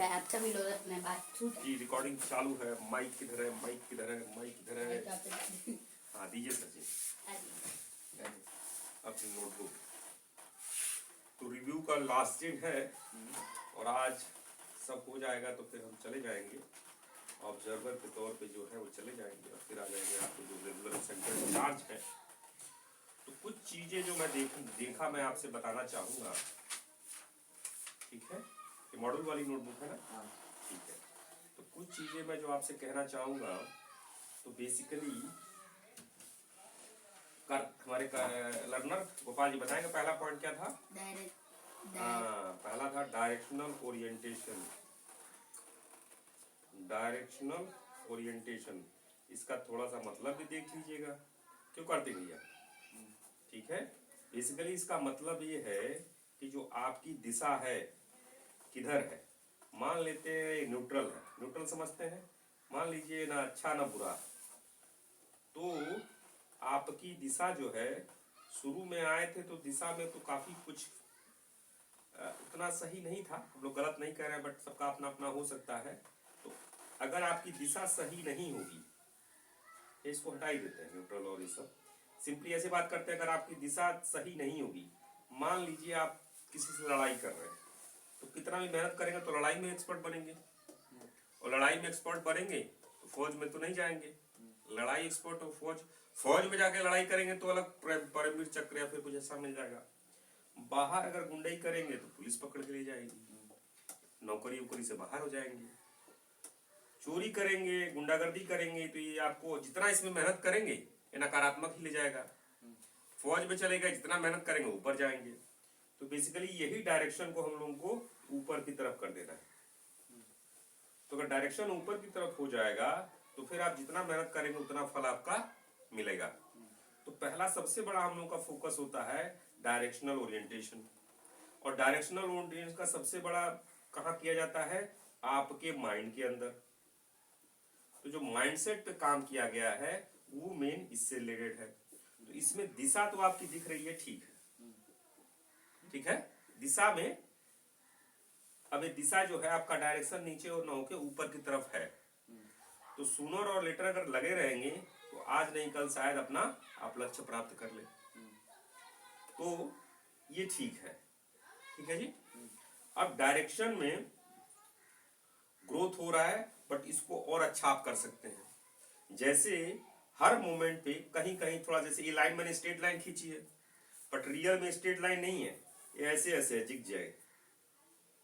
रहा है, आप सभी लोग अपने बात सुन रहे जी रिकॉर्डिंग चालू है। माइक किधर है, माइक किधर है, माइक किधर है? हैं। हाँ दीजिए सर जी अपनी नोटबुक। तो रिव्यू का लास्ट दिन है और आज सब हो जाएगा तो फिर हम चले जाएंगे ऑब्जर्वर के तौर पे जो है वो चले जाएंगे और फिर आ जाएंगे आपके जो रेगुलर सेंटर इंचार्ज है। तो कुछ चीजें जो मैं देखा मैं आपसे बताना चाहूंगा। ठीक है, ये मॉडल वाली नोटबुक है ना? ठीक है, तो कुछ चीजें मैं जो आपसे कहना चाहूंगा। तो बेसिकली हमारे लर्नर गोपाल जी बताएंगे पहला पॉइंट क्या था? पहला था डायरेक्शनल ओरिएंटेशन। डायरेक्शनल ओरिएंटेशन, इसका थोड़ा सा मतलब भी देख लीजिएगा। क्यों करते भैया? ठीक है, बेसिकली इसका मतलब ये है कि जो आपकी दिशा है किधर है। मान लेते हैं न्यूट्रल है, न्यूट्रल समझते हैं, मान लीजिए ना अच्छा ना बुरा। तो आपकी दिशा जो है, शुरू में आए थे तो दिशा में तो काफी कुछ उतना सही नहीं था। हम लोग गलत नहीं कह रहे हैं, बट सबका अपना अपना हो सकता है। तो अगर आपकी दिशा सही नहीं होगी, इसको हटा ही देते हैं न्यूट्रल और ये सब, सिंपली ऐसे बात करते हैं। अगर आपकी दिशा सही नहीं होगी, मान लीजिए आप किसी से लड़ाई कर रहे हैं, तो कितना भी मेहनत करेंगे तो लड़ाई में एक्सपर्ट बनेंगे, और लड़ाई में एक्सपर्ट बनेंगे तो फौज में तो नहीं जाएंगे। लड़ाई एक्सपर्ट हो, फौज में जाके लड़ाई करेंगे तो अलग परमवीर चक्र या फिर कुछ ऐसा मिल जाएगा। बाहर अगर गुंडाई करेंगे तो पुलिस पकड़ के ले जाएगी, नौकरी वोकरी से बाहर हो जाएंगे। चोरी करेंगे, गुंडागर्दी करेंगे तो ये आपको जितना इसमें मेहनत करेंगे ये नकारात्मक ही ले जाएगा। फौज में चले गए, जितना मेहनत करेंगे ऊपर जाएंगे। तो बेसिकली यही डायरेक्शन को हम लोगों को ऊपर की तरफ कर देना है। तो अगर डायरेक्शन ऊपर की तरफ हो जाएगा तो फिर आप जितना मेहनत करेंगे उतना फल आपका मिलेगा। तो पहला सबसे बड़ा हम लोगों का फोकस होता है डायरेक्शनल ओरिएंटेशन। और डायरेक्शनल ओरिएंटेशन का सबसे बड़ा कहाँ किया जाता है? आपके माइंड के अंदर। तो जो माइंडसेट पे काम किया गया है वो मेन इससे रिलेटेड है। तो इसमें दिशा तो आपकी दिख रही है, ठीक है, ठीक है। दिशा में अब दिशा जो है आपका डायरेक्शन नीचे और नौ के ऊपर की तरफ है। तो सूनर और लेटर अगर लगे रहेंगे तो आज नहीं कल शायद अपना आप लक्ष्य प्राप्त कर ले। तो ये ठीक है, ठीक है जी। अब डायरेक्शन में ग्रोथ हो रहा है, बट इसको और अच्छा आप कर सकते हैं। जैसे हर मोमेंट पे कहीं कहीं थोड़ा, जैसे ये लाइन मैंने स्ट्रेट लाइन खींची है, बट रियल में स्ट्रेट लाइन नहीं है, ये ऐसे ऐसे है, जिग जाए,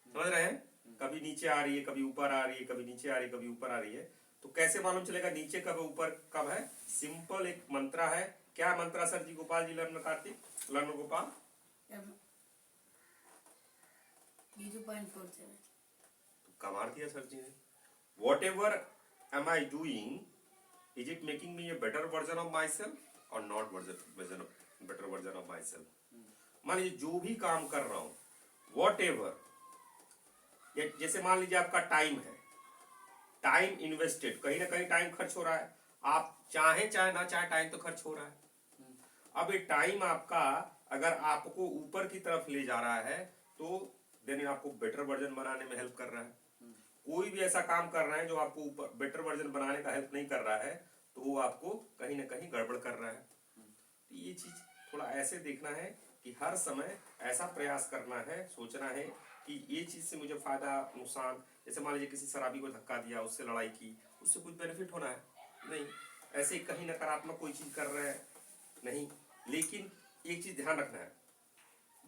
समझ रहे हैं? कभी नीचे आ रही है, कभी ऊपर आ रही है, कभी नीचे आ रही है, कभी ऊपर आ रही है। तो कैसे मालूम चलेगा नीचे कब ऊपर कब है? सिंपल एक मंत्रा है। क्या मंत्रा sir ji? Gopal ji learn Kartik, learn Gopal. तो कमाल दिया सर जी ने। Whatever am I doing, is it making me a better version of myself और not better version of myself. मान लीजिए जो भी काम कर रहा हूं, वॉट एवर, जैसे मान लीजिए आपका टाइम है, टाइम इन्वेस्टेड, कहीं ना कहीं टाइम खर्च हो रहा है। आप चाहे चाहे ना चाहे टाइम तो खर्च हो रहा है। अब ये टाइम आपका अगर आपको ऊपर की तरफ ले जा रहा है तो देन आपको बेटर वर्जन बनाने में हेल्प कर रहा है। कोई भी ऐसा काम कर रहा है जो आपको ऊपर बेटर वर्जन बनाने का हेल्प नहीं कर रहा है तो वो आपको कहीं ना कहीं गड़बड़ कर रहा है। तो ये चीज थोड़ा ऐसे देखना है कि हर समय ऐसा प्रयास करना है, सोचना है कि ये चीज से मुझे फायदा नुकसान, जैसे मान लीजिए किसी शराबी को धक्का दिया, उससे लड़ाई की, उससे कुछ बेनिफिट होना है नहीं, ऐसे कहीं नकारात्मक कोई चीज कर रहे हैं नहीं। लेकिन एक चीज ध्यान रखना है,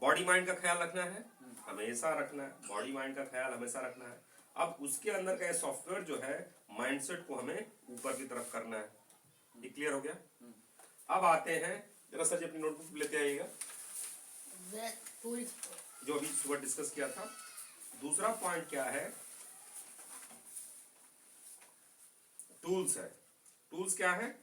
बॉडी माइंड का ख्याल रखना है, हमेशा रखना है, बॉडी माइंड का ख्याल हमेशा रखना है। अब उसके अंदर का सॉफ्टवेयर जो है माइंडसेट को हमें ऊपर की तरफ करना है। ये क्लियर हो गया? अब आते हैं, जरा सर जी अपनी नोटबुक लेते आइएगा, जो अभी सुबह डिस्कस किया था। दूसरा पॉइंट क्या है? टूल्स है। टूल्स क्या है?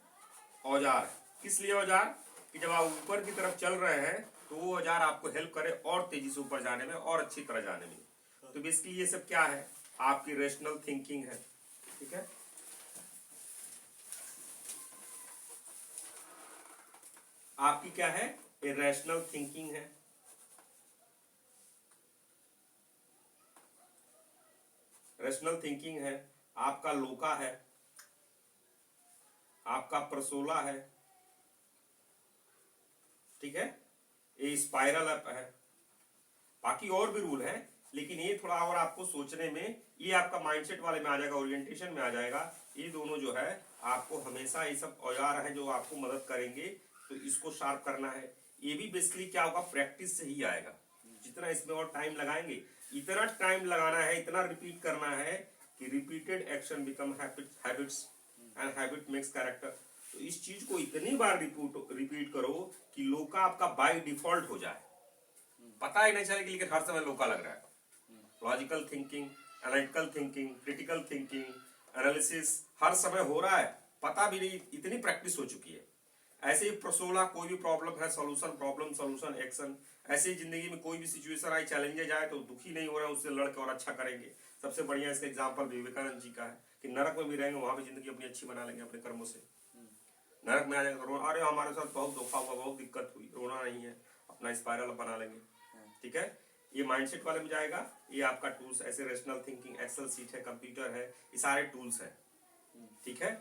औजार है। किस लिए औजार? कि जब आप ऊपर की तरफ चल रहे हैं तो वो औजार आपको हेल्प करे और तेजी से ऊपर जाने में और अच्छी तरह जाने में। तो बेसिकली ये सब क्या है? आपकी रेशनल थिंकिंग है, ठीक है। आपकी क्या है? ये रैशनल थिंकिंग है। रेशनल थिंकिंग है, आपका लोका है, आपका प्रसोला है, ठीक है, ये स्पाइरल अप है। बाकी और भी रूल है, लेकिन ये थोड़ा और आपको सोचने में, ये आपका माइंडसेट वाले में आ जाएगा, ओरिएंटेशन में आ जाएगा। ये दोनों जो है आपको हमेशा, ये सब औजार है जो आपको मदद करेंगे, तो इसको शार्प करना है। ये भी बेसिकली क्या होगा, प्रैक्टिस से ही आएगा। जितना इसमें और टाइम लगाएंगे, इतना टाइम लगाना है, इतना रिपीट करना है कि repeated action become habits and habit makes character. तो इस चीज को इतनी बार रिपीट करो कि लोका आपका बाय डिफॉल्ट हो जाए, पता ही नहीं चलेगा लेकिन हर समय लोका लग रहा है। Logical thinking, analytical thinking, critical thinking, analysis हर समय हो रहा है, पता भी नहीं, इतनी प्रैक्टिस हो चुकी है। ऐसे ही प्रसोला, कोई भी प्रॉब्लम है, सॉल्यूशन, प्रॉब्लम सॉल्यूशन, एक्शन। ऐसे ही जिंदगी में कोई भी सिचुएशन आई, चैलेंजेज आए, तो दुखी नहीं हो रहा है, उससे लड़के और अच्छा करेंगे। सबसे बढ़िया इसका एग्जांपल विवेकानंद जी का है कि नरक में भी रहेंगे, वहां भी जिंदगी अपनी अच्छी बना लेंगे अपने कर्मों से। नरक में आ जाएंगे तो अरे हमारे साथ बहुत धोखा हुआ, बहुत दिक्कत हुई, रोना नहीं है, अपना स्पाइरल बना लेंगे। ठीक है, ये माइंडसेट वाले में जाएगा। ये आपका टूल्स, ऐसे रेशनल थिंकिंग, एक्सेल सीट है, कंप्यूटर है, ये सारे टूल्स हैं। ठीक है,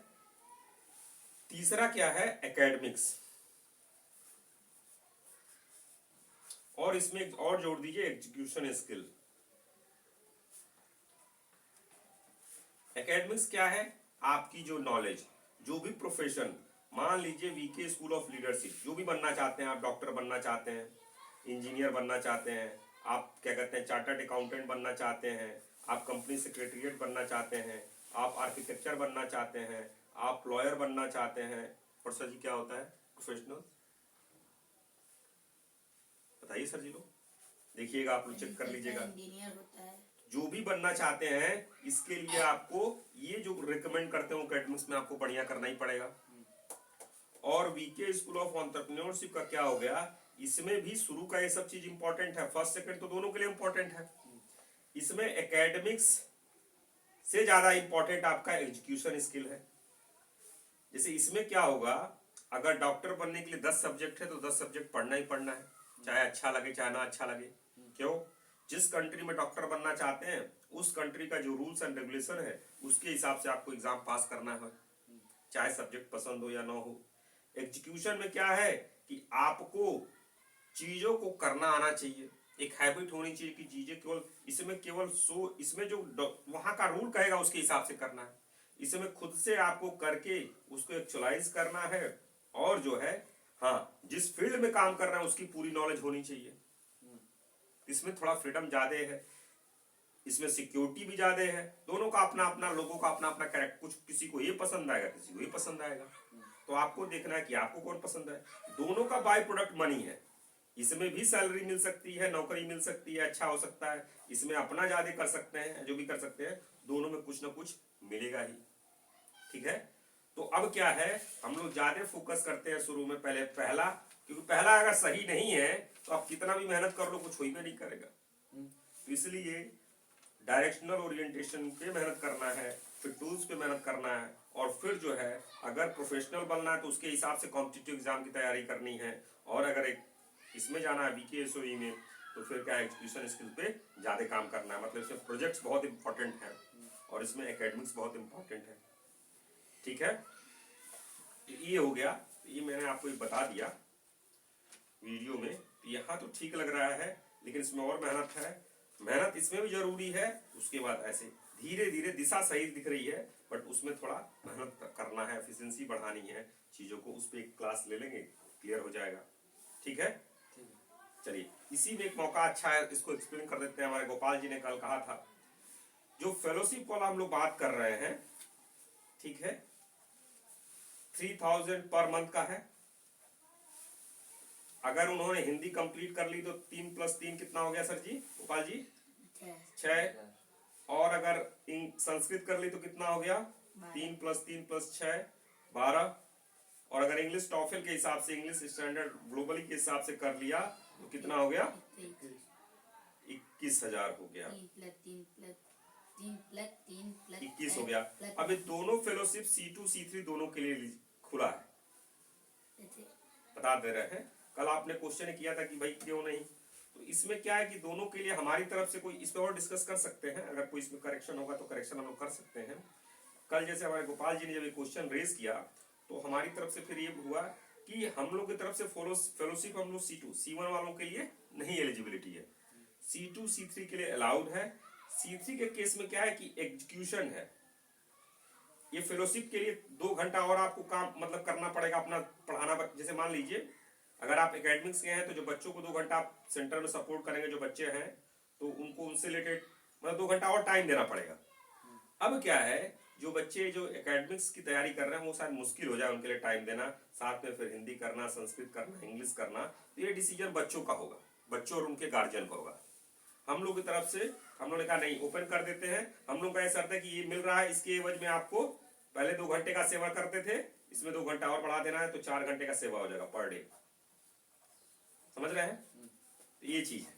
तीसरा क्या है, एकेडमिक्स। और इसमें एक और जोड़ दीजिए, एग्जीक्यूशन स्किल। एकेडमिक्स क्या है, आपकी जो नॉलेज, जो भी प्रोफेशन, मान लीजिए वीके स्कूल ऑफ लीडरशिप, जो भी बनना चाहते हैं आप, डॉक्टर बनना चाहते हैं, इंजीनियर बनना चाहते हैं, आप क्या कहते हैं चार्टर्ड अकाउंटेंट बनना चाहते हैं, आप कंपनी सेक्रेटरीट बनना चाहते हैं, आप आर्किटेक्चर बनना चाहते हैं, आप लॉयर बनना चाहते हैं। और सर जी क्या होता है प्रोफेशनल, बताइए सर जी, लोग देखिएगा, आप लोग चेक कर लीजिएगा। इंजीनियर होता है। जो भी बनना चाहते हैं, इसके लिए आपको ये जो रिकमेंड करते हैं एकेडमिक्स में आपको बढ़िया करना ही पड़ेगा। और वीके स्कूल ऑफ एंटरप्रेन्योरशिप का क्या हो गया, इसमें भी शुरू का ये सब चीज इंपॉर्टेंट है, फर्स्ट सेकंड तो दोनों के लिए इंपॉर्टेंट है। इसमें एकेडमिक्स से ज्यादा इंपॉर्टेंट आपका एजुकेशन स्किल है। जैसे इसमें क्या होगा, अगर डॉक्टर बनने के लिए 10 सब्जेक्ट है तो 10 सब्जेक्ट पढ़ना ही पढ़ना है, चाहे अच्छा लगे चाहे ना अच्छा लगे। क्यों, जिस कंट्री में डॉक्टर बनना चाहते हैं उस कंट्री का जो रूल्स एंड रेगुलेशन है उसके हिसाब से आपको एग्जाम पास करना है, चाहे सब्जेक्ट पसंद हो या ना हो। एग्जीक्यूशन में क्या है कि आपको चीजों को करना आना चाहिए, एक हैबिट होनी चाहिए कि चीजें इसमें जो वहां का रूल कहेगा उसके हिसाब से करना है। इसमें खुद से आपको करके उसको एक्चुअलाइज करना है। और जो है, हाँ, जिस फील्ड में काम कर रहे हैं उसकी पूरी नॉलेज होनी चाहिए। इसमें थोड़ा फ्रीडम ज्यादा है, इसमें सिक्योरिटी भी ज्यादा है। दोनों का अपना अपना, लोगों का अपना अपना कैरेक्टर, कुछ किसी को ये पसंद आएगा, किसी को ये पसंद आएगा। तो आपको देखना है कि आपको कौन पसंद है। दोनों का बाय प्रोडक्ट मनी है। इसमें भी सैलरी मिल सकती है, नौकरी मिल सकती है, अच्छा हो सकता है, इसमें अपना ज्यादा कर सकते हैं, जो भी कर सकते हैं, दोनों में कुछ ना कुछ मिलेगा ही। ठीक है, तो अब क्या है, हम लोग ज्यादा फोकस करते हैं शुरू में पहला, क्योंकि पहला अगर सही नहीं है तो आप कितना भी मेहनत कर लो कुछ हो ही नहीं करेगा। तो इसलिए डायरेक्शनल ओरिएंटेशन पे मेहनत करना है, फिर टूल्स पे मेहनत करना है, और फिर जो है अगर प्रोफेशनल बनना है तो उसके हिसाब से कॉम्पिटिटिव एग्जाम की तैयारी करनी है। और अगर एक इसमें जाना है बीकेएसओई में, तो फिर क्या एजुकेशन स्किल पे ज्यादा काम करना है। मतलब इसमें प्रोजेक्ट्स बहुत इंपॉर्टेंट है और इसमें एकेडमिक्स बहुत इंपॉर्टेंट है। ठीक है, ये हो गया, ये मैंने आपको बता दिया वीडियो में। यहाँ तो ठीक लग रहा है, लेकिन इसमें और मेहनत है। मेहनत इसमें भी जरूरी है। उसके बाद ऐसे धीरे धीरे दिशा सही दिख रही है, बट उसमें थोड़ा मेहनत करना है, एफिशिएंसी बढ़ानी है चीजों को। उस पर एक क्लास ले लेंगे, क्लियर हो जाएगा। ठीक है, चलिए इसी में एक मौका अच्छा है, इसको एक्सप्लेन कर देते हैं। हमारे गोपाल जी ने कल कहा था, जो फेलोशिप वाला हम लोग बात कर रहे हैं, ठीक है, 3000 पर मंथ का है। अगर उन्होंने हिंदी कंप्लीट कर ली तो 3 + 3 कितना हो गया सर जी, गोपाल जी? 6। और अगर संस्कृत कर ली तो कितना हो गया? 3 + 3 + 6 12। और अगर इंग्लिश टॉफल के हिसाब से, इंग्लिश स्टैंडर्ड ग्लोबली के हिसाब से कर लिया तो कितना हो गया? 21,000 हो गया। 21 हो गया। अब ये दोनों फेलोशिप C2 C3 दोनों के लिए खुला है, बता दे रहे हैं। कल आपने क्वेश्चन किया था कि भाई क्यों नहीं, तो इसमें क्या है कि दोनों के लिए हमारी तरफ से कोई इस पर और डिस्कस कर सकते हैं, अगर कोई इसमें करेक्शन होगा तो करेक्शन हम लोग कर सकते हैं। कल जैसे हमारे गोपाल जी ने जब ये क्वेश्चन रेज किया तो हमारी तरफ से फिर ये हुआ कि हम लोग की तरफ से फेलोशिप हम लोग C2 C1 वालों के लिए नहीं एलिजिबिलिटी है, C2 C3 के लिए अलाउड है। C3 के केस में क्या है कि एग्जीक्यूशन है, ये फेलोशिप के लिए 2 घंटा और आपको काम मतलब करना पड़ेगा अपना पढ़ाना। जैसे मान लीजिए अगर आप एकेडमिक्स के हैं तो जो बच्चों को 2 घंटा आप सेंटर में सपोर्ट करेंगे, जो बच्चे हैं तो उनको उनसे रिलेटेड मतलब 2 घंटा और टाइम देना पड़ेगा। अब क्या है, जो बच्चे जो एकेडमिक्स की तैयारी कर रहे हैं वो शायद मुश्किल हो जाए उनके लिए टाइम देना, साथ में फिर हिंदी करना, संस्कृत करना, इंग्लिश करना, तो ये डिसीजन बच्चों का होगा, बच्चों और उनके गार्जियन का होगा। हम लोग की तरफ से हम लोग ने कहा नहीं, ओपन कर देते हैं। हम लोग का ऐसा है कि ये मिल रहा है, इसके एवज में आपको पहले 2 घंटे का सेवा करते थे, इसमें 2 घंटा और बढ़ा देना है तो 4 घंटे का सेवा हो जाएगा पर डे। समझ रहे हैं? तो ये चीज है,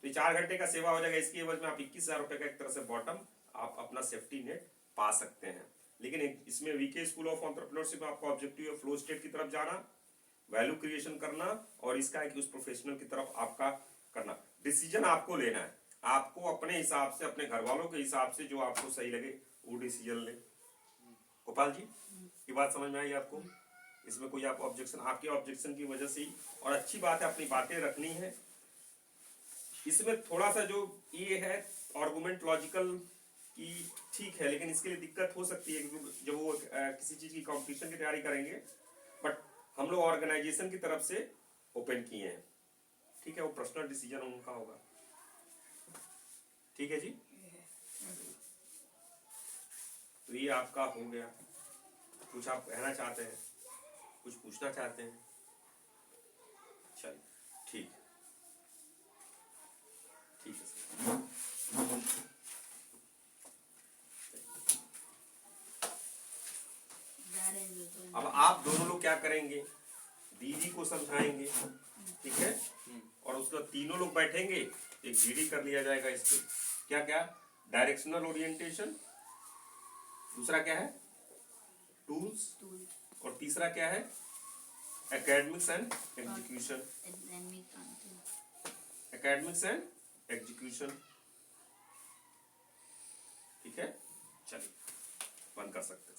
तो ये 4 घंटे का सेवा हो जाएगा, इसके एवज में आप 21,000 रुपए का एक तरह से बॉटम आप अपना सेफ्टी नेट पा सकते हैं। लेकिन इसमें वीके स्कूल ऑफ एंटरप्रेन्योरशिप में आपका ऑब्जेक्टिव है फ्लो स्टेट की तरफ जाना, वैल्यू क्रिएशन करना, और इसका है कि उस प्रोफेशनल की तरफ आपका करना। डिसीजन आपको लेना है, आपको अपने हिसाब से, अपने घर वालों के हिसाब से जो आपको सही लगे वो डिसीजन ले। गोपाल जी ये बात समझ में आई आपको? इसमें कोई आप ऑब्जेक्शन, आपके ऑब्जेक्शन की वजह से ही, और अच्छी बात है अपनी बातें रखनी है। इसमें थोड़ा सा जो ये है आर्गुमेंट लॉजिकल की ठीक है, लेकिन इसके लिए दिक्कत हो सकती है क्योंकि जब वो किसी चीज की कंपटीशन की तैयारी करेंगे, बट हम लोग ऑर्गेनाइजेशन की तरफ से ओपन किए हैं, ठीक है, वो पर्सनल डिसीजन उनका होगा। ठीक है जी, तो ये आपका हो गया। कुछ आप कहना चाहते हैं, कुछ पूछना चाहते हैं? चलिए ठीक है सर। अब आप दोनों लोग क्या करेंगे, दीदी को समझाएंगे, ठीक है, और उसके बाद तीनों लोग बैठेंगे, एक जीडी कर लिया जाएगा इस पे। क्या क्या? डायरेक्शनल ओरिएंटेशन, दूसरा क्या है टूल्स, और तीसरा क्या है academics and execution. Academics and execution, ठीक है। चलिए बंद कर सकते हैं।